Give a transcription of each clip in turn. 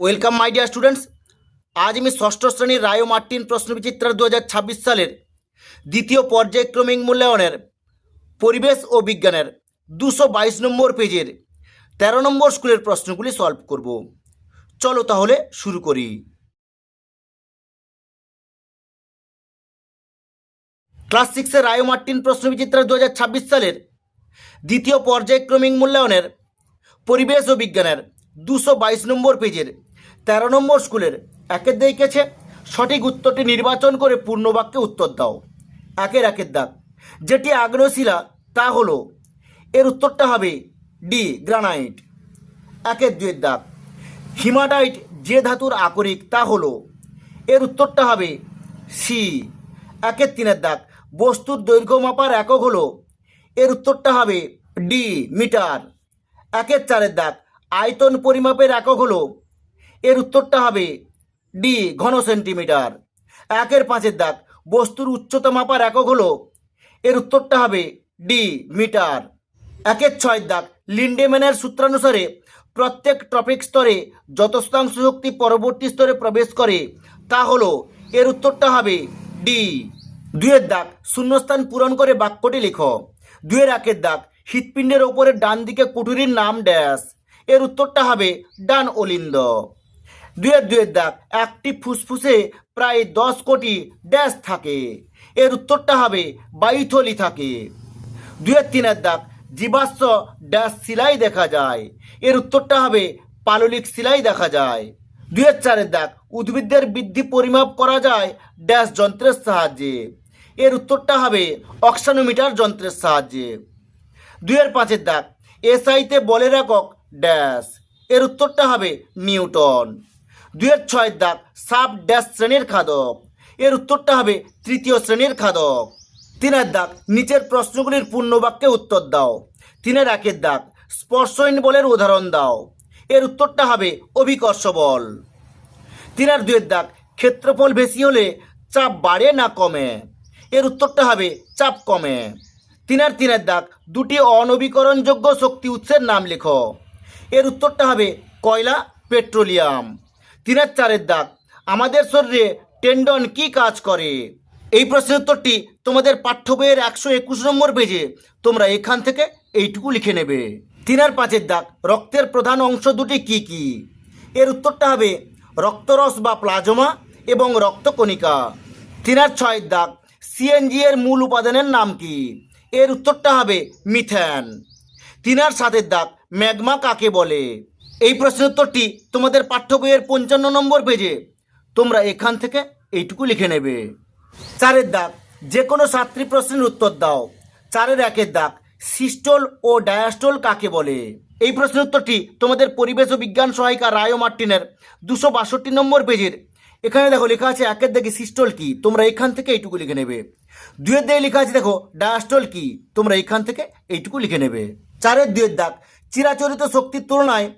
Welcome my dear students. আজ আমি ষষ্ঠ শ্রেণীর রায় ও মার্টিন প্রশ্নবিচিত্রা 2026 সালের দ্বিতীয় পর্যায়ক্রমিক মূল্যায়নের পরিবেশ ও বিজ্ঞানের 222 নম্বর পেজের 13 নম্বর স্কুলের প্রশ্নগুলি সলভ করব। চলো তাহলে শুরু করি। ক্লাস 6-এর রায় ও মার্টিন প্রশ্নবিচিত্রা 2026 সালের দ্বিতীয় পর্যায়ক্রমিক মূল্যায়নের পরিবেশ ও বিজ্ঞানের 222 নম্বর পেজের 13 নম্বর স্কুলের একের দিকেছে সঠিক উত্তরটি নির্বাচন করে পূর্ণবাক্যে উত্তর দাও। একের দাগ, যেটি আগ্নেয়শিলা তা হলো, এর উত্তরটা হবে ডি গ্রানাইট। দুইয়ের দাগ, হিমাটাইট যে ধাতুর আকরিক তা হলো, এর উত্তরটা হবে সি। তিনের দাগ, বস্তুর দৈর্ঘ্য মাপার একক হলো, এর উত্তরটা হবে ডি মিটার। চারের দাগ, আয়তন পরিমাপের একক হলো, এর উত্তরটা হবে ডি ঘন সেন্টিমিটার। পাঁচের দাগ, বস্তুর উচ্চতা মাপার একক হলো, এর উত্তরটা হবে ডি মিটার। ছয়ের দাগ, লিন্ডেম্যানের সূত্রানুসারে প্রত্যেক ট্রপিক স্তরে যত শতাংশ শক্তি পরবর্তী স্তরে প্রবেশ করে তা হলো, এর উত্তরটা হবে ডি। দুইয়ের দাগ, শূন্যস্থান পূরণ করে বাক্যটি লেখো। একের দাগ, হৃৎপিণ্ডের ওপরের ডান দিকে কুঠুরির নাম ড্যাশ, এর উত্তরটা হবে ডান অলিন্দ। দুইয়ের দাগ, একটি ফুসফুসে প্রায় 10 কোটি ড্যাশ থাকে, এর উত্তরটা হবে বায়ুথলি থাকে। তিনের দাগ, জীবাশ্ম ড্যাশ শিলাই দেখা যায়, এর উত্তরটা হবে পাললিক শিলাই দেখা যায়। চারের দাগ, উদ্ভিদের বৃদ্ধি পরিমাপ করা যায় ড্যাশ যন্ত্রের সাহায্যে, এর উত্তরটা হবে অক্সানোমিটার যন্ত্রের সাহায্যে। পাঁচের দাগ, এসআইতে বলের একক ড্যাশ, এর উত্তরটা হবে নিউটন। ছয়ের দাগ, সাব ড্যাশ শ্রেণীর খাদক, এর উত্তরটা হবে তৃতীয় শ্রেণীর খাদক। তিনের দাগ, নিচের প্রশ্নগুলির পূর্ণবাক্যে উত্তর দাও। একের দাগ, স্পর্শহীন বলের উদাহরণ দাও, এর উত্তরটা হবে অভিকর্ষ বল। দুইয়ের দাগ, ক্ষেত্রফল বেশি হলে চাপ বাড়ে না কমে, এর উত্তরটা হবে চাপ কমে। তিনের দাগ, দুটি অনবীকরণযোগ্য শক্তি উৎসের নাম লেখো, এর উত্তরটা হবে কয়লা, পেট্রোলিয়াম। চারের দাগ, আমাদের শরীরে টেন্ডন কি কাজ করে? এই প্রশ্নের উত্তরটি তোমাদের পাঠ্য বইয়ের 121 নম্বর পেজে তোমরা এখান থেকে এইটুকু লিখে নেবে। পাঁচের দাগ, রক্তের প্রধান অংশ দুটি কি কি? এর উত্তরটা হবে রক্তরস বা প্লাজমা এবং রক্তকণিকা। ছয়ের দাগ, সিএনজি এর মূল উপাদানের নাম কি? এর উত্তরটা হবে মিথেন। সাতের দাগ, ম্যাগমা কাকে বলে? এই প্রশ্নের উত্তরটি তোমাদের পাঠ্য বইয়ের 55 নম্বর পেজে তোমরা এখান থেকে এইটুকু লিখে নেবে। চারের দাগ, যে কোনো 7টি প্রশ্নের উত্তর দাও। একের দাগ, সিস্টোল ও ডায়াস্টোল কাকে বলে? এই প্রশ্নের উত্তরটি তোমাদের পরিবেশ ও বিজ্ঞান সহায়িকা রায় ও মার্টিনের 262 নম্বর পেজের এখানে দেখো লেখা আছে একের দাগে সিস্টোল কি, তোমরা এখান থেকে এইটুকু লিখে নেবে। দুইয়ের দাগে লেখা আছে দেখো ডায়াস্টোল কি, তোমরা এখান থেকে এইটুকু লিখে নেবে। দুইয়ের দাগ, চিরাচরিত শক্তির তুলনায়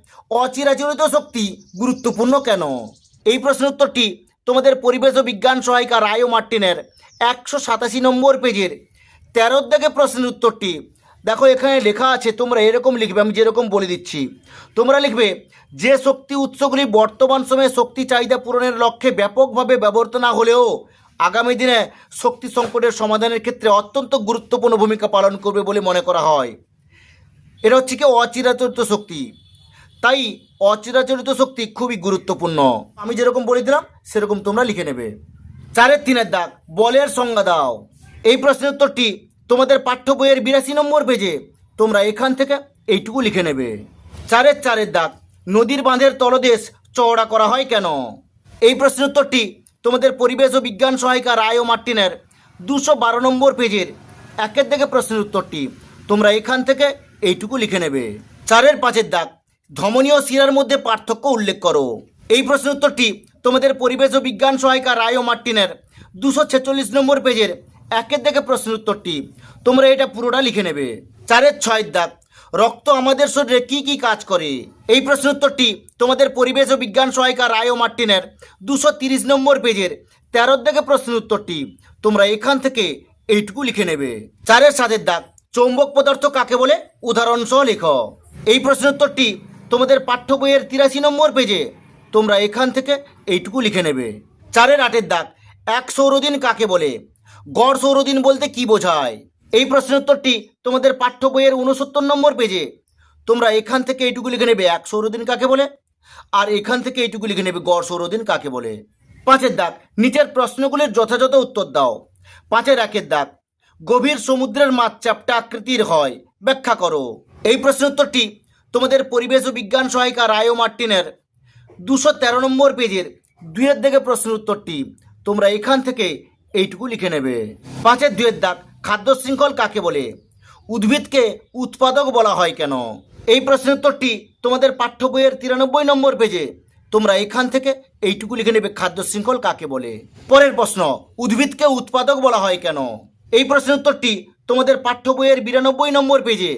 অচিরাচরিত শক্তি গুরুত্বপূর্ণ কেন? এই প্রশ্নের উত্তরটি তোমাদের পরিবেশ ও বিজ্ঞান সহায়িকা রায় ও মার্টিনের 187 নম্বর পেজের 13 দাগে প্রশ্নের উত্তরটি দেখো এখানে লেখা আছে, তোমরা এরকম লিখবে, আমি যেরকম বলে দিচ্ছি তোমরা লিখবে, যে শক্তি উৎসগুলি বর্তমান সময়ে শক্তি চাহিদা পূরণের লক্ষ্যে ব্যাপকভাবে ব্যবহৃত না হলেও আগামী দিনে শক্তি সংকটের সমাধানের ক্ষেত্রে অত্যন্ত গুরুত্বপূর্ণ ভূমিকা পালন করবে বলে মনে করা হয়। এটা হচ্ছে কি অচিরাচরিত শক্তি, তাই অচিরাচরিত শক্তি খুবই গুরুত্বপূর্ণ। আমি যেরকম বলে দিলাম সেরকম তোমরা লিখে নেবে। তিনের দাগ, বলের সংজ্ঞা দাও। এই প্রশ্নের উত্তরটি তোমাদের পাঠ্য বইয়ের 82 নম্বর পেজে তোমরা এখান থেকে এইটুকু লিখে নেবে। চারের দাগ, নদীর বাঁধের তলদেশ চওড়া করা হয় কেন? এই প্রশ্নের উত্তরটি তোমাদের পরিবেশ ও বিজ্ঞান সহায়িকা রায় ও মার্টিনের 212 নম্বর পেজের একের দাগে প্রশ্নের উত্তরটি তোমরা এখান থেকে এইটুকু লিখে নেবে। পাঁচের দাগ, ধমনীয় শিরার মধ্যে পার্থক্য উল্লেখ করো। এই প্রশ্নের উত্তরটি তোমাদের পরিবেশ ও বিজ্ঞান সহায়িকা রায় ও মার্টিনের 246 নম্বর পেজের একের দাগে প্রশ্নের উত্তরটি তোমরা এটা পুরোটা লিখে নেবে। ছয়ের দাগ, রক্ত আমাদের শরীরে কি কি কাজ করে? এই প্রশ্নের উত্তরটি তোমাদের পরিবেশ ও বিজ্ঞান সহায়িকা রায় ও মার্টিনের 230 নম্বর পেজের 13 দাগে প্রশ্নের উত্তরটি তোমরা এখান থেকে এইটুকু লিখে নেবে। সাতের দাগ, চৌম্বক পদার্থ কাকে বলে উদাহরণ সহ লেখো। এই প্রশ্নের উত্তরটি তোমাদের পাঠ্য বইয়ের 83 নম্বর পেজে তোমরা এখান থেকে এইটুকু লিখে নেবে। 4-এর 8-এর দাগ, এক সৌরদিন কাকে বলে? গড় সৌরদিন বলতে কি বোঝায়? এই প্রশ্নের উত্তরটি তোমাদের পাঠ্য বইয়ের 69 নম্বর পেজে। তোমরা এখান থেকে এইটুকু লিখে নেবে এক সৌরদিন কাকে বলে, আর এখান থেকে এইটুকু লিখে নেবে গড় সৌরদিন কাকে বলে। 5-এর দাগ, নিচের প্রশ্নগুলির যথাযথ উত্তর দাও। 5-এর 1-এর দাগ, গভীর সমুদ্রের মাছ চ্যাপ্টা আকৃতির হয়, ব্যাখ্যা করো। এই প্রশ্নের উত্তরটি তোমাদের পরিবেশ ও বিজ্ঞান সহায়িকা রায় ও মার্টিনের 213 নম্বর পেজের 2-এর দিকে প্রশ্নের উত্তরটি তোমরা এখান থেকে এইটুকু লিখে নেবে। 5-এর 2-এর দাগ, খাদ্য শৃঙ্খল কাকে বলে? উদ্ভিদকে উৎপাদক বলা হয় কেন? এই প্রশ্নের উত্তরটি তোমাদের পাঠ্য বইয়ের 93 নম্বর পেজে। তোমরা এখান থেকে এইটুকু লিখে নেবে খাদ্য শৃঙ্খল কাকে বলে। পরের প্রশ্ন, উদ্ভিদকে উৎপাদক বলা হয় কেন? এই প্রশ্নের উত্তরটি তোমাদের পাঠ্য বইয়ের 92 নম্বর পেজে।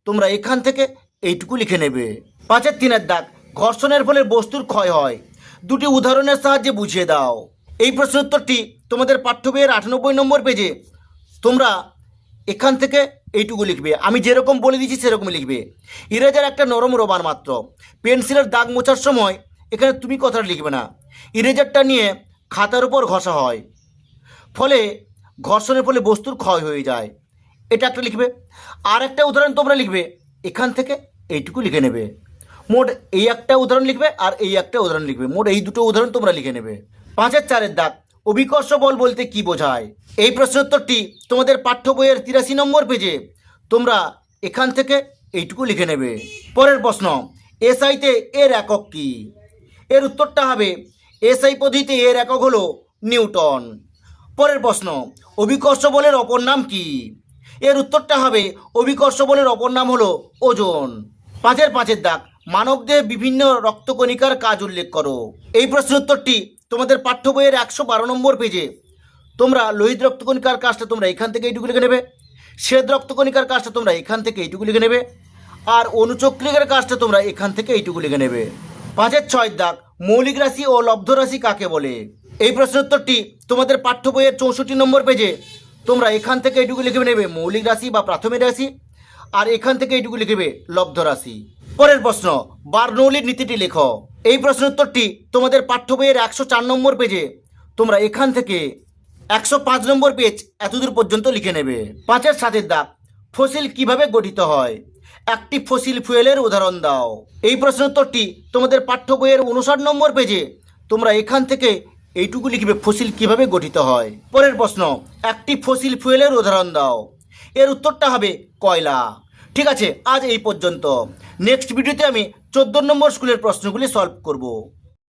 তোমরা এখান থেকে এইটুকু লিখে নেবে। 5-এর 3-এর দাগ, ঘর্ষণের ফলে বস্তুর ক্ষয় হয়, দুটি উদাহরণের সাহায্যে বুঝিয়ে দাও। এই প্রশ্নের উত্তরটি তোমাদের পাঠ্য বইয়ের 98 নম্বর পেজে। তোমরা এখান থেকে এইটুকু লিখবে, আমি যেরকম বলে দিয়েছি সেরকম লিখবে। ইরেজার একটা নরম রবার মাত্র, পেন্সিলের দাগ মোছার সময় এখানে তুমি কথাটা লিখবে না, ইরেজারটা নিয়ে খাতার উপর ঘষা হয়, ফলে ঘর্ষণের ফলে বস্তুর ক্ষয় হয়ে যায়, এটা একটা লিখবে। আর একটা উদাহরণ তোমরা লিখবে, এখান থেকে এইটুকু লিখে নেবে। মোট এই একটা উদাহরণ লিখবে আর এই একটা উদাহরণ লিখবে, মোট এই দুটো উদাহরণ তোমরা লিখে নেবে। 5-এর 4-এর দাগ, অভিকর্ষ বল বলতে কি বোঝায়? এই প্রশ্নের উত্তরটি তোমাদের পাঠ্য বইয়ের 83 নম্বর পেজে। তোমরা এখান থেকে এইটুকু লিখে নেবে। পরের প্রশ্ন, এসআইতে এর একক কি? এর উত্তরটা হবে এসআই পদ্ধতিতে এর একক হলো নিউটন। পরের প্রশ্ন, অভিকর্ষ বলের অপর নাম কি? এর উত্তরটা হবে অভিকর্ষ বলের অপর নাম হলো ওজন। 5-এর 5-এর দাগ, মানবদেহে বিভিন্ন রক্তকণিকার কাজ উল্লেখ করো। এই প্রশ্নের উত্তরটি তোমাদের পাঠ্য বইয়ের 112 নম্বর পেজে। তোমরা লোহিত রক্তকণিকার কাজটা তোমরা এখান থেকে এইটুকু লিখে নেবে, শ্বেত রক্তকণিকার কাজটা তোমরা এখান থেকে এইটুকু লিখে নেবে, আর অনুচক্রিকার কাজটা তোমরা এখান থেকে এইটুকু লিখে নেবে। 5-এর 6-এর দাগ, মৌলিক রাশি ও লব্ধ রাশি কাকে বলে? এই প্রশ্নের উত্তরটি তোমাদের পাঠ্য বইয়ের 64 নম্বর পেজে। তোমরা এখান থেকে এইটুকু লিখে নেবে মৌলিক রাশি বা প্রাথমিক রাশি, আর এখান থেকে এইটুকু লিখবে লব্ধ রাশি। পরের প্রশ্ন, বার্নৌলির নীতিটি লেখো। এই প্রশ্নের উত্তরটি তোমাদের পাঠ্য বইয়ের 104 নম্বর পেজে। তোমরা এখান থেকে 105 নম্বর পেজ এতদূর পর্যন্ত লিখে নেবে। 5-এর 7-এর দাগ, ফসিল কিভাবে গঠিত হয়? একটি ফসিল ফুয়েলের উদাহরণ দাও। এই প্রশ্নের উত্তরটি তোমাদের পাঠ্য বইয়ের 59 নম্বর পেজে। তোমরা এখান থেকে এইটুকু লিখবে ফসিল কিভাবে গঠিত হয়। পরের প্রশ্ন, একটি ফসিল ফুয়েলের উদাহরণ দাও। এর উত্তরটা হবে কয়লা। ঠিক আছে, আজ এই পর্যন্ত। নেক্সট ভিডিওতে আমি 14 নম্বর স্কুলের প্রশ্নগুলি সলভ করব।